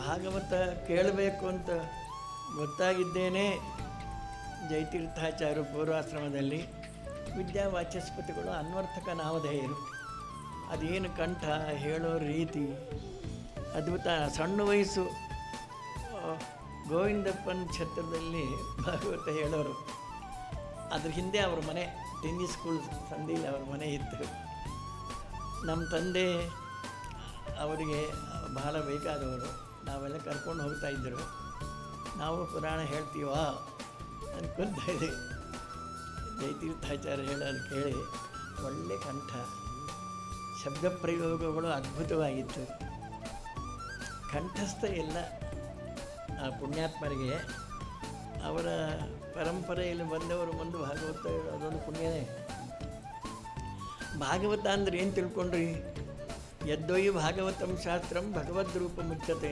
ಭಾಗವತ ಕೇಳಬೇಕು ಅಂತ ಗೊತ್ತಾಗಿದ್ದೇನೆ ಜಯತೀರ್ಥಾಚಾರ್ಯ ಪೂರ್ವಾಶ್ರಮದಲ್ಲಿ ವಿದ್ಯಾವಾಚಸ್ಪತಿಗಳು ಅನ್ವರ್ಥಕ ನಾಮಧೇಯರು. ಅದೇನು ಕಂಠ, ಹೇಳೋ ರೀತಿ ಅದ್ಭುತ. ಸಣ್ಣ ವಯಸ್ಸು ಗೋವಿಂದಪ್ಪನ ಛತ್ರದಲ್ಲಿ ಭಾಗವತ ಹೇಳೋರು. ಅದ್ರ ಹಿಂದೆ ಅವ್ರ ಮನೆ ಟೆನ್ನಿಸ್ ಸ್ಕೂಲ್ ಸಂದಿಯಲ್ಲಿ ಅವ್ರ ಮನೆ ಇತ್ತು. ನಮ್ಮ ತಂದೆ ಅವರಿಗೆ ಬಹಳ ಬೇಕಾದವರು. ನಾವೆಲ್ಲ ಕರ್ಕೊಂಡು ಹೋಗ್ತಾಯಿದ್ದರು. ನಾವು ಪುರಾಣ ಹೇಳ್ತೀವಾ ಅನ್ಕೊಳ್ತಾ ಇದ್ದೆ. ಜಯತೀರ್ಥಾಚಾರ್ಯ ಹೇಳೋದು ಕೇಳಿ ಒಳ್ಳೆ ಕಂಠ, ಶಬ್ದ ಪ್ರಯೋಗಗಳು ಅದ್ಭುತವಾಗಿತ್ತು. ಕಂಠಸ್ಥ ಎಲ್ಲ ಆ ಪುಣ್ಯಾತ್ಮರಿಗೆ ಅವರ ಪರಂಪರೆಯಲ್ಲಿ ಬಂದವರು ಮುಂದೆ ಭಾಗವತ ಅದೊಂದು ಪುಣ್ಯನೇ. ಭಾಗವತ ಅಂದ್ರೆ ಏನು ತಿಳ್ಕೊಂಡ್ರಿ? ಯದ್ದೊಯ್ ಭಾಗವತಂ ಶಾಸ್ತ್ರಂ ಭಗವದ್ ರೂಪ ಮುಚ್ಚತೆ.